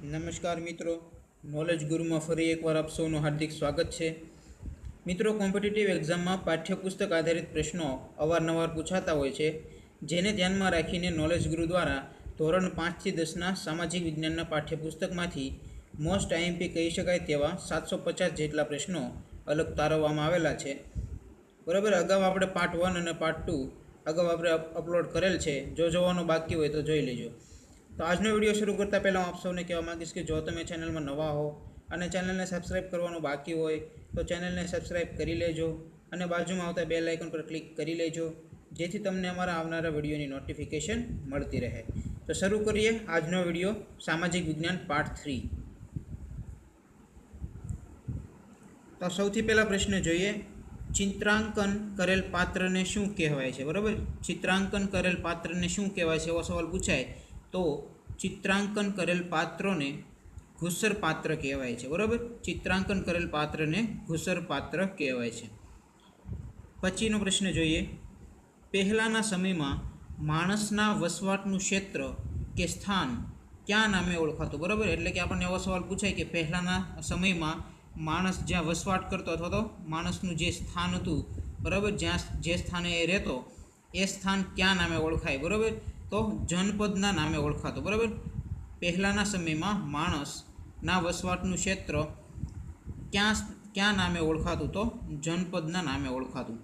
નમસ્કાર મિત્રો, નોલેજ ગુરુમાં ફરી એકવાર આપ સૌનું હાર્દિક સ્વાગત છે. મિત્રો, કોમ્પિટિટિવ એક્ઝામમાં પાઠ્યપુસ્તક આધારિત પ્રશ્નો અવારનવાર પૂછાતા હોય છે, જેને ધ્યાનમાં રાખીને નોલેજ ગુરુ દ્વારા ધોરણ 5 થી 10ના સામાજિક વિજ્ઞાનના પાઠ્યપુસ્તકમાંથી મોસ્ટ આઈએમપી કહી શકાય તેવા 750 જેટલા પ્રશ્નો અલગ તારવવામાં આવેલા છે. બરાબર, અગાઉ આપણે પાર્ટ 1 અને પાર્ટ 2 અગાઉ આપણે અપલોડ કરેલ છે. જો જોવાનું બાકી હોય તો જોઈ લેજો. તો આજનો વિડીયો શરૂ કરતાં પહેલાં હું આપ સૌને કહેવા માગીશ કે જો તમે ચેનલમાં નવા હો અને ચેનલને સબસ્ક્રાઈબ કરવાનું બાકી હોય તો ચેનલને સબસ્ક્રાઈબ કરી લેજો અને બાજુમાં આવતા બેલ આઇકન પર ક્લિક કરી લેજો, જેથી તમને અમારા આવનારા વિડીયોની નોટિફિકેશન મળતી રહે. તો શરૂ કરીએ આજનો વિડીયો, સામાજિક વિજ્ઞાન પાર્ટ 3. તો સૌથી પહેલા પ્રશ્ન જોઈએ, ચિત્રાંકન કરેલ પાત્રને શું કહેવાય છે? બરાબર, ચિત્રાંકન કરેલ પાત્રને શું કહેવાય છે એવો સવાલ પૂછાય તો ચિત્રાંકન કરેલ પાત્રોને ઘુસર પાત્ર કહેવાય છે. બરાબર, ચિત્રાંકન કરેલ પાત્રને ઘુસર પાત્ર કહેવાય છે. પછીનો પ્રશ્ન જોઈએ, પહેલાંના સમયમાં માણસના વસવાટનું ક્ષેત્ર કે સ્થાન ક્યાં નામે ઓળખાતું? બરાબર, એટલે કે આપણને એવો સવાલ પૂછાય કે પહેલાંના સમયમાં માણસ જ્યાં વસવાટ કરતો અથવા તો માણસનું જે સ્થાન હતું, બરાબર, જ્યાં જે સ્થાને એ રહેતો એ સ્થાન ક્યાં નામે ઓળખાય? બરાબર, તો જનપદના નામે ઓળખાતું. બરાબર, પહેલાંના સમયમાં માણસના વસવાટનું ક્ષેત્ર ક્યાં નામે ઓળખાતું? તો જનપદના નામે ઓળખાતું.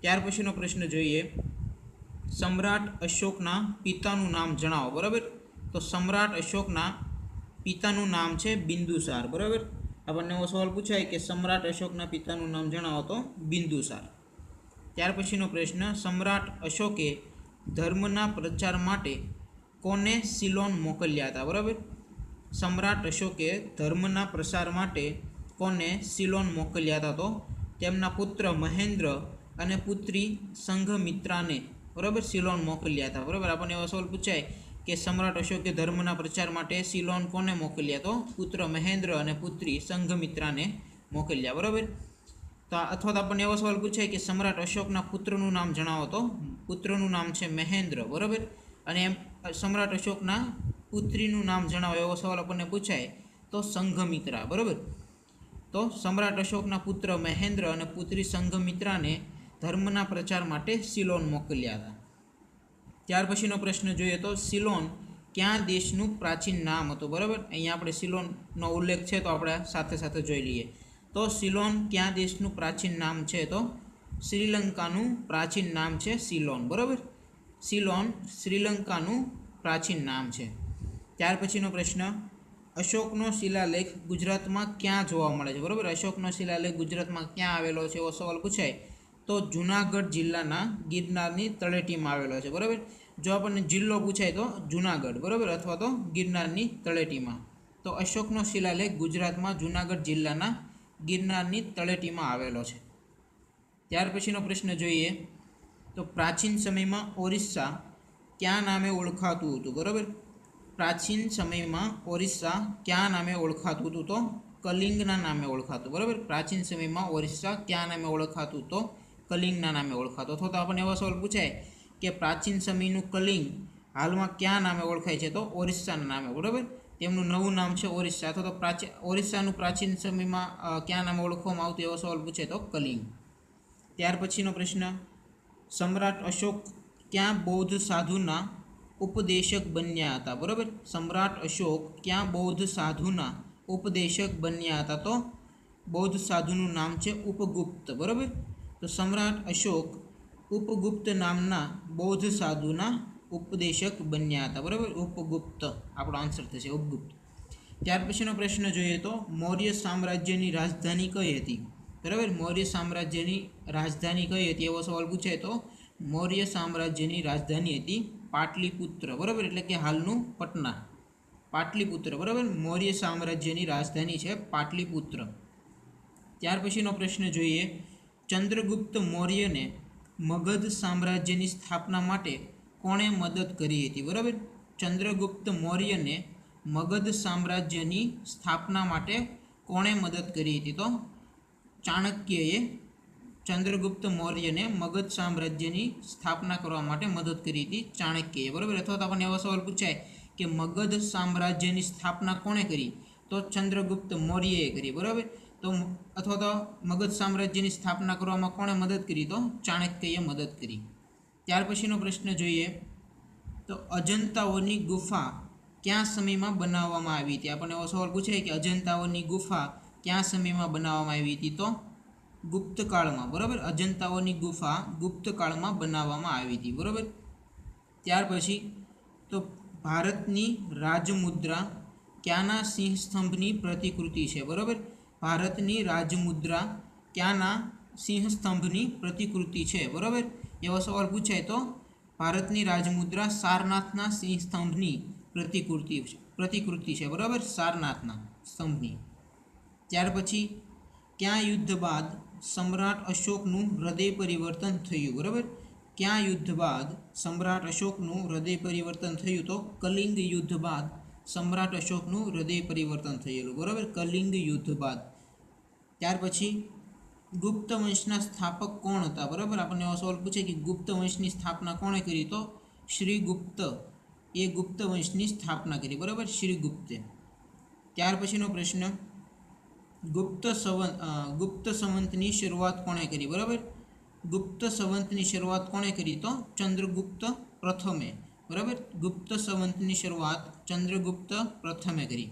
ત્યાર પછીનો પ્રશ્ન જોઈએ, સમ્રાટ અશોકના પિતાનું નામ જણાવો. બરાબર, તો સમ્રાટ અશોકના પિતાનું નામ છે બિંદુસાર. બરાબર, આપણને એવો સવાલ પૂછાય કે સમ્રાટ અશોકના પિતાનું નામ જણાવો તો બિંદુસાર. ત્યાર પછીનો પ્રશ્ન, સમ્રાટ અશોકે ધર્મના પ્રચાર માટે કોને સિલોન મોકલ્યા હતા? બરાબર, સમ્રાટ અશોકે ધર્મના પ્રસાર માટે કોને સિલોન મોકલ્યા હતા? તો તેમના પુત્ર મહેન્દ્ર અને પુત્રી સંઘમિત્રાને, બરાબર, સિલોન મોકલ્યા હતા. બરાબર, આપણને એવો સવાલ પૂછાય કે સમ્રાટ અશોકે ધર્મના પ્રચાર માટે સિલોન કોને મોકલ્યા? તો પુત્ર મહેન્દ્ર અને પુત્રી સંઘમિત્રાને મોકલ્યા. બરાબર, તો અથવા તો આપણને એવો સવાલ પૂછાય કે સમ્રાટ અશોકના પુત્રનું નામ જણાવો તો પુત્રનું નામ છે મહેન્દ્ર. બરાબર, અને એમ સમ્રાટ અશોકના પુત્રીનું નામ જણાવો એવો સવાલ આપણને પૂછાય તો સંઘમિત્રા. બરાબર, તો સમ્રાટ અશોકના પુત્ર મહેન્દ્ર અને પુત્રી સંઘમિત્રાને ધર્મના પ્રચાર માટે સિલોન મોકલ્યા હતા. ત્યાર પછીનો પ્રશ્ન જોઈએ તો સિલોન ક્યાં દેશનું પ્રાચીન નામ હતું? બરાબર, અહીંયા આપણે સિલોનનો ઉલ્લેખ છે તો આપણે સાથે સાથે જોઈ લઈએ. તો સિલોન ક્યાં દેશનું પ્રાચીન નામ છે? તો શ્રીલંકાનું પ્રાચીન નામ છે સિલોન. બરાબર, સિલોન શ્રીલંકાનું પ્રાચીન નામ છે. ત્યાર પછીનો પ્રશ્ન, અશોકનો શિલાલેખ ગુજરાતમાં ક્યાં જોવા મળે છે? બરાબર, અશોકનો શિલાલેખ ગુજરાતમાં ક્યાં આવેલો છે એવો સવાલ પૂછાય તો જુનાગઢ જિલ્લાના ગિરનારની તળેટીમાં આવેલો છે. બરાબર, જો આપણને જિલ્લો પૂછાય તો જુનાગઢ, બરાબર, અથવા તો ગિરનારની તળેટીમાં. તો અશોકનો શિલાલેખ ગુજરાતમાં જુનાગઢ જિલ્લાના ગિરનારની તળેટીમાં આવેલો છે. ત્યાર પછીનો પ્રશ્ન જોઈએ તો પ્રાચીન સમયમાં ઓરિસ્સા ક્યાં નામે ઓળખાતું હતું? બરાબર, પ્રાચીન સમયમાં ઓરિસ્સા ક્યાં નામે ઓળખાતું હતું? તો કલિંગના નામે ઓળખાતું. બરાબર, પ્રાચીન સમયમાં ઓરિસ્સા ક્યાં નામે ઓળખાતું? તો કલિંગના નામે ઓળખાતું. અથવા તો આપણને એવો સવાલ પૂછાય કે પ્રાચીન સમયનું કલિંગ હાલમાં ક્યાં નામે ઓળખાય છે? તો ઓરિસ્સાના નામે. બરાબર, તેમનું નવું નામ છે ઓરિસ્સા, અથવા તો ઓરિસ્સાનું પ્રાચીન સમયમાં ક્યાં નામે ઓળખવામાં આવતું એવો સવાલ પૂછે તો કલિંગ. ત્યાર પછીનો પ્રશ્ન, સમ્રાટ અશોક ક્યાં બૌદ્ધ સાધુના ઉપદેશક બન્યા હતા? બરાબર, સમ્રાટ અશોક ક્યાં બૌદ્ધ સાધુના ઉપદેશક બન્યા હતા? તો બૌદ્ધ સાધુનું નામ છે ઉપગુપ્ત. બરાબર, તો સમ્રાટ અશોક ઉપગુપ્ત નામના બૌદ્ધ સાધુના ઉપદેશક બન્યા હતા. બરાબર, ઉપગુપ્ત આપણો આન્સર થશે, ઉપગુપ્ત. ત્યાર પછીનો પ્રશ્ન જોઈએ તો મૌર્ય સામ્રાજ્યની રાજધાની કઈ હતી? બરાબર, મૌર્ય સામ્રાજ્યની રાજધાની કઈ હતી એવો સવાલ પૂછાય તો મૌર્ય સામ્રાજ્યની રાજધાની હતી પાટલીપુત્ર. બરાબર, એટલે કે હાલનું પટના, પાટલીપુત્ર. બરાબર, મૌર્ય સામ્રાજ્યની રાજધાની છે પાટલીપુત્ર. ત્યાર પછીનો પ્રશ્ન જોઈએ, ચંદ્રગુપ્ત મૌર્યને મગધ સામ્રાજ્યની સ્થાપના માટે કોણે મદદ કરી હતી? બરાબર, ચંદ્રગુપ્ત મૌર્યને મગધ સામ્રાજ્યની સ્થાપના માટે કોણે મદદ કરી હતી? તો ચાણક્યએ ચંદ્રગુપ્ત મૌર્યને મગધ સામ્રાજ્યની સ્થાપના કરવા માટે મદદ કરી હતી ચાણક્યએ. બરાબર, અથવા તો આપણને એવો સવાલ પૂછાય કે કે મગધ સામ્રાજ્યની સ્થાપના કોણે કરી? તો ચંદ્રગુપ્ત મૌર્યએ કરી, બરાબર. તો અથવા તો મગધ સામ્રાજ્યની સ્થાપના કરવામાં કોણે મદદ કરી? તો ચાણક્યએ મદદ કરી. ત્યાર પછીનો પ્રશ્ન જોઈએ તો અજંતાઓની ગુફા ક્યાં સમયમાં બનાવવામાં આવી હતી? આપણને એવો સવાલ પૂછાય કે અજંતાઓની ગુફા ક્યાં સમયમાં બનાવવામાં આવી હતી? તો ગુપ્તકાળમાં, બરાબર. અજંતાઓની ગુફા ગુપ્તકાળમાં બનાવવામાં આવી હતી, બરાબર. ત્યાર પછી તો ભારતની રાજમુદ્રા ક્યાંના સિંહ સ્તંભની પ્રતિકૃતિ છે? બરાબર. ભારતની રાજમુદ્રા ક્યાંના સિંહ સ્તંભની પ્રતિકૃતિ છે? બરાબર. એવો સવાલ પૂછાય તો ભારતની રાજમુદ્રા સારનાથના સિંહ સ્તંભની પ્રતિકૃતિ છે, બરાબર. સારનાથના સ્તંભની. ત્યાર પછી ક્યાં યુદ્ધ બાદ સમ્રાટ અશોકનું હૃદય પરિવર્તન થયું? બરાબર. ક્યાં યુદ્ધ બાદ સમ્રાટ અશોકનું હૃદય પરિવર્તન થયું? તો કલિંગ યુદ્ધ બાદ સમ્રાટ અશોકનું હૃદય પરિવર્તન થયેલું, બરાબર. કલિંગ યુદ્ધ બાદ. ત્યાર પછી ગુપ્ત વંશના સ્થાપક કોણ હતા? બરાબર. આપણને એવો સવાલ પૂછે કે ગુપ્ત વંશની સ્થાપના કોણે કરી? તો શ્રીગુપ્ત એ ગુપ્ત વંશની સ્થાપના કરી, બરાબર. શ્રીગુપ્તે. ત્યાર પછીનો પ્રશ્ન ગુપ્ત સંવંતની શરૂઆત કોણે કરી? બરાબર. ગુપ્ત સંવંતની શરૂઆત કોણે કરી? તો ચંદ્રગુપ્ત પ્રથમે, બરાબર. ગુપ્ત સંવંતની શરૂઆત ચંદ્રગુપ્ત પ્રથમે કરી.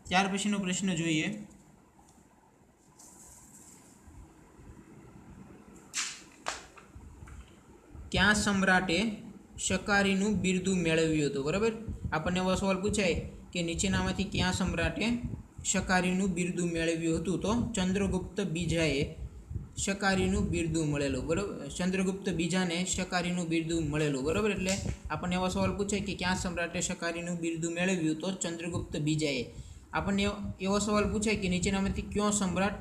ત્યાર પછીનો પ્રશ્ન જોઈએ ક્યાં સમ્રાટે શકારીનું બિરુદ મેળવ્યું હતું? બરાબર. આપણને એવો સવાલ પૂછાય કે નીચેનામાંથી ક્યાં સમ્રાટે શકારીનું બિરુદ મેળવ્યું હતું? તો ચંદ્રગુપ્ત બીજાએ શકારીનું બિરુદ મળેલું, બરાબર. ચંદ્રગુપ્ત બીજાને શકારીનું બિરુદ મળેલું, બરાબર. એટલે આપણને એવો સવાલ પૂછાય કે ક્યાં સમ્રાટે શકારીનું બિરુદ મેળવ્યું? તો ચંદ્રગુપ્ત બીજાએ. આપણને એવો સવાલ પૂછાય કે નીચેનામાંથી કયો સમ્રાટ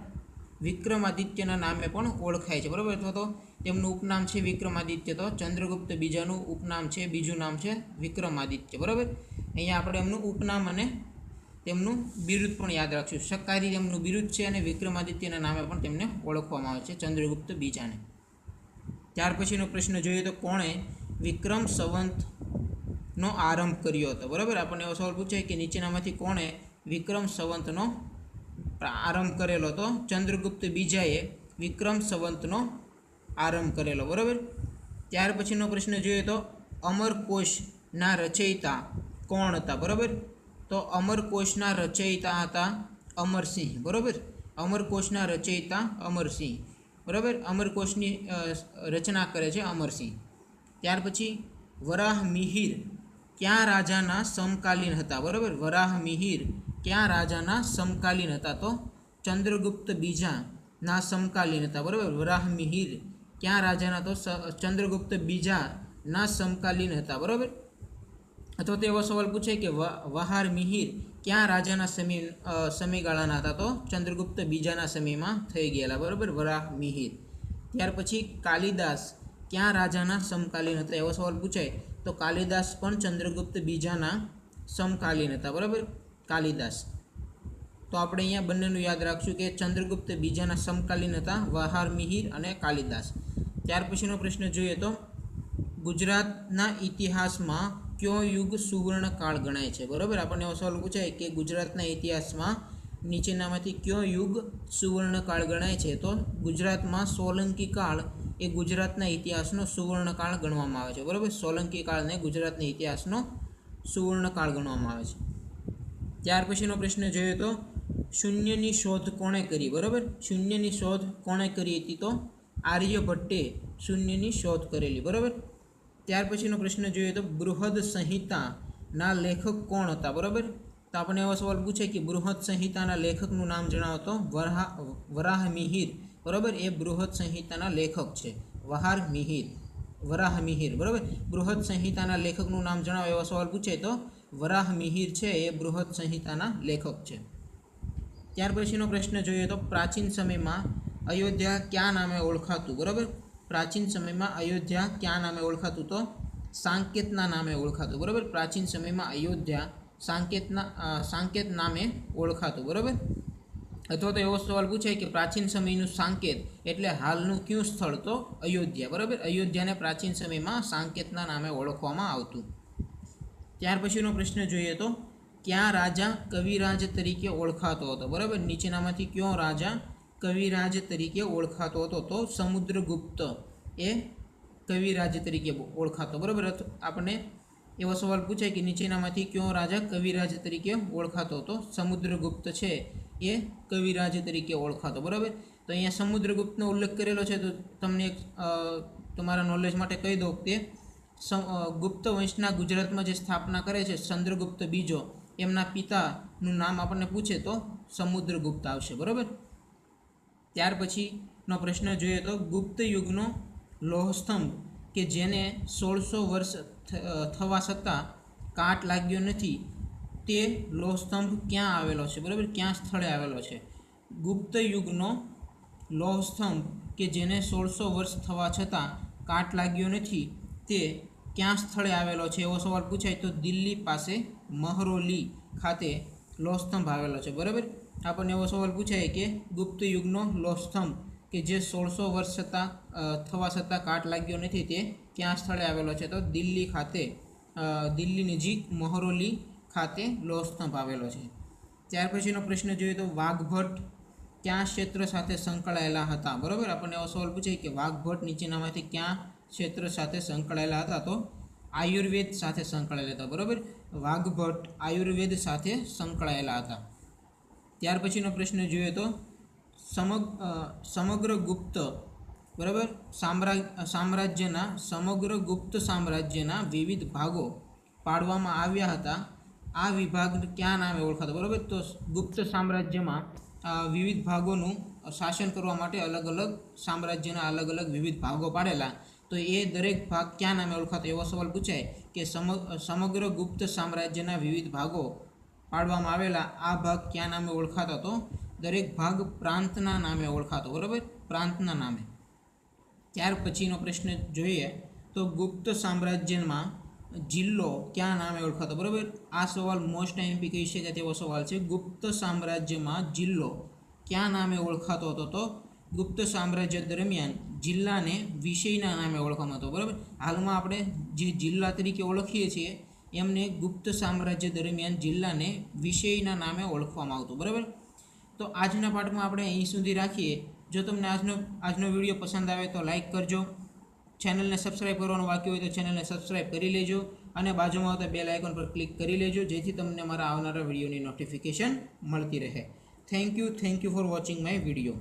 વિક્રમાદિત્યના નામે પણ ઓળખાય છે? બરાબર. અથવા તો તેમનું ઉપનામ છે વિક્રમાદિત્ય. તો ચંદ્રગુપ્ત બીજાનું ઉપનામ છે, બીજું નામ છે વિક્રમાદિત્ય, બરાબર. અહીંયા આપણે એમનું ઉપનામ અને તેમનું બિરુદ પણ યાદ રાખશું. શકારી તેમનું બિરુદ છે અને વિક્રમાદિત્યના નામે પણ તેમને ઓળખવામાં આવે છે, ચંદ્રગુપ્ત બીજાને. ત્યાર પછીનો પ્રશ્ન જોઈએ તો કોણે વિક્રમ સંવંતનો આરંભ કર્યો હતો? બરાબર. આપણને એવો સવાલ પૂછાય કે નીચેનામાંથી કોણે વિક્રમ સંવંતનો આરંભ કરેલો? તો ચંદ્રગુપ્ત બીજાએ વિક્રમ સંવંતનો આરંભ કરેલો, બરાબર. ત્યાર પછીનો પ્રશ્ન જોઈએ તો અમરકોશના રચયિતા કોણ હતા? બરાબર. તો અમરકોશના રચયિતા હતા અમરસિંહ, બરાબર. અમરકોશના રચયિતા અમરસિંહ, બરાબર. અમરકોશની રચના કરે છે અમરસિંહ. ત્યાર પછી વરાહ મિહિર ક્યાં રાજાના સમકાલીન હતા? બરાબર. વરાહ મિહિર ક્યાં રાજાના સમકાલીન હતા? તો ચંદ્રગુપ્ત બીજાના સમકાલીન હતા, બરાબર. વરાહ મિહિર ક્યાં રાજાના? તો ચંદ્રગુપ્ત બીજાના સમકાલીન હતા, બરાબર. અથવા તો એવો સવાલ પૂછે કે વહાર મિહિર ક્યાં રાજાના સમયગાળાના હતા? તો ચંદ્રગુપ્ત બીજાના સમયમાં થઈ ગયેલા, બરાબર. વરાહ મિહિર. ત્યાર પછી કાલિદાસ ક્યાં રાજાના સમકાલીન હતા? એવો સવાલ પૂછાય તો કાલિદાસ પણ ચંદ્રગુપ્ત બીજાના સમકાલીન હતા, બરાબર. કાલિદાસ. તો આપણે અહીંયા બંનેનું યાદ રાખશું કે ચંદ્રગુપ્ત બીજાના સમકાલીન હતા વહાર મિહિર અને કાલિદાસ. ત્યાર પછીનો પ્રશ્ન જોઈએ તો ગુજરાતના ઇતિહાસમાં કયો યુગ સુવર્ણ કાળ ગણાય છે? બરાબર. આપણને એવો સવાલ પૂછાય કે ગુજરાતના ઇતિહાસમાં નીચેનામાંથી કયો યુગ સુવર્ણ કાળ ગણાય છે? તો ગુજરાતમાં સોલંકી કાળ એ ગુજરાતના ઇતિહાસનો સુવર્ણ કાળ ગણવામાં આવે છે, બરાબર. સોલંકી કાળને ગુજરાતના ઇતિહાસનો સુવર્ણ કાળ ગણવામાં આવે છે. ત્યાર પછીનો પ્રશ્ન જોઈએ તો શૂન્યની શોધ કોણે કરી? બરાબર. શૂન્યની શોધ કોણે કરી હતી? તો આર્યભટ્ટે શૂન્યની શોધ કરેલી, બરાબર. ત્યાર પછીનો પ્રશ્ન જોઈએ તો બૃહદ સંહિતાના લેખક કોણ હતા? બરાબર. તો આપણને એવો સવાલ પૂછે કે બૃહદ સંહિતાના લેખકનું નામ જણાવો? તો વરાહ મિહિર, બરાબર. એ બૃહદ સંહિતાના લેખક છે. વહાર મિહિર, વરાહ મિહિર, બરાબર. બૃહદ સંહિતાના લેખકનું નામ જણાવો એવો સવાલ પૂછે તો વરાહ મિહિર છે એ બૃહદ સંહિતાના લેખક છે. ત્યાર પછીનો પ્રશ્ન જોઈએ તો પ્રાચીન સમયમાં અયોધ્યા ક્યાં નામે ઓળખાતું? બરાબર. પ્રાચીન સમયમાં અયોધ્યા ક્યાં નામે ઓળખાતું? તો સાંકેતના નામે ઓળખાતું, બરાબર. પ્રાચીન સમયમાં અયોધ્યા સાંકેત નામે ઓળખાતું, બરાબર. અથવા તો એવો સવાલ પૂછાય કે પ્રાચીન સમયનું સાંકેત એટલે હાલનું કયું સ્થળ? તો અયોધ્યા, બરાબર. અયોધ્યાને પ્રાચીન સમયમાં સાંકેતના નામે ઓળખવામાં આવતું. ત્યાર પછીનો પ્રશ્ન જોઈએ તો ક્યાં રાજા કવિરાજ તરીકે ઓળખાતો હતો? બરાબર, નીચેનામાંથી કયો રાજા કવિરાજ તરીકે ઓળખાતો હતો? તો સમુદ્રગુપ્ત એ કવિરાજ તરીકે ઓળખાતો. બરાબર, આપણને એવો સવાલ પૂછાય કે નીચેનામાંથી કયો રાજા કવિરાજ તરીકે ઓળખાતો હતો? સમુદ્રગુપ્ત છે એ કવિરાજ તરીકે ઓળખાતો. બરાબર, તો અહીંયા સમુદ્રગુપ્તનો ઉલ્લેખ કરેલો છે, તો તમને તમારા નોલેજ માટે કહી દઉં કે ગુપ્ત વંશના ગુજરાતમાં જે સ્થાપના કરે છે ચંદ્રગુપ્ત બીજો, એમના પિતાનું નામ આપણને પૂછે તો સમુદ્રગુપ્ત આવશે. બરાબર, ત્યાર પછીનો પ્રશ્ન જોઈએ તો ગુપ્ત યુગનો લોહસ્તંભ કે જેને 1600 વર્ષ થવા છતાં કાટ લાગ્યો નથી, તે લોહસ્તંભ ક્યાં આવેલો છે? બરાબર, ક્યાં સ્થળે આવેલો છે? ગુપ્ત યુગનો લોહસ્તંભ કે જેને 1600 વર્ષ થવા છતાં કાટ લાગ્યો નથી, તે ક્યાં સ્થળે આવેલો છે? એવો સવાલ પૂછાય તો દિલ્હી પાસે મહરોલી ખાતે લોહસ્તંભ આવેલો છે. બરાબર, આપણને એવો સવાલ પૂછાય કે ગુપ્ત યુગનો લોહસ્તંભ કે જે 1600 વર્ષ થવા છતાં કાટ લાગ્યો નથી, તે ક્યાં સ્થળે આવેલો છે? તો દિલ્હી ખાતે, દિલ્હી નજીક મહરોલી ખાતે લોહસ્તંભ આવેલો છે. ત્યાર પછીનો પ્રશ્ન જોઈએ તો વાઘભટ્ટ ક્યાં ક્ષેત્ર સાથે સંકળાયેલા હતા? બરાબર, આપણને એવો સવાલ પૂછાય કે વાઘભટ્ટ નીચેનામાંથી ક્યાં ક્ષેત્ર સાથે સંકળાયેલા હતા? તો આયુર્વેદ સાથે સંકળાયેલા હતા. બરાબર, વાઘભટ્ટ આયુર્વેદ સાથે સંકળાયેલા હતા. ત્યાર પછીનો પ્રશ્ન જોઈએ તો સમગ્ર ગુપ્ત, બરાબર, સમગ્ર ગુપ્ત સામ્રાજ્યના વિવિધ ભાગો પાડવામાં આવ્યા હતા. આ વિભાગ ક્યાં નામે ઓળખાતો? બરાબર, તો ગુપ્ત સામ્રાજ્યમાં વિવિધ ભાગોનું શાસન કરવા માટે અલગ અલગ સામ્રાજ્યના અલગ અલગ વિવિધ ભાગો પાડેલા, તો એ દરેક ભાગ ક્યાં નામે ઓળખાતો? એવો સવાલ પૂછાય કે સમગ્ર ગુપ્ત સામ્રાજ્યના વિવિધ ભાગો પાડવામાં આવેલા આ ભાગ ક્યાં નામે ઓળખાતો? તો દરેક ભાગ પ્રાંતના નામે ઓળખાતો. બરાબર, પ્રાંતના નામે. ત્યાર પછીનો પ્રશ્ન જોઈએ તો ગુપ્ત સામ્રાજ્યમાં જિલ્લો ક્યાં નામે ઓળખાતો? બરાબર, આ સવાલ મોસ્ટ આઈએમપી કહી શકાય તેવો સવાલ છે. ગુપ્ત સામ્રાજ્યમાં જિલ્લો ક્યાં નામે ઓળખાતો હતો? તો ગુપ્ત સામ્રાજ્ય દરમિયાન જિલ્લાને વિષયના નામે ઓળખવામાં હતો. બરાબર, હાલમાં આપણે જે જિલ્લા તરીકે ઓળખીએ છીએ એમને ગુપ્ત સામ્રાજ્ય દરમિયાન જિલ્લાને વિષયના નામે ઓળખવામાં આવતું. બરાબર, તો આજના પાઠમાં આપણે અહીં સુધી રાખીએ. જો તમને આજનો વિડીયો પસંદ આવે તો લાઈક કરજો. ચેનલને સબસ્ક્રાઈબ કરવાનું બાકી હોય તો ચેનલને સબસ્ક્રાઈબ કરી લેજો અને બાજુમાં આવતા બેલ આઇકોન પર ક્લિક કરી લેજો, જેથી તમને મારા આવનારા વિડીયોની નોટિફિકેશન મળતી રહે. Thank you for watching my video.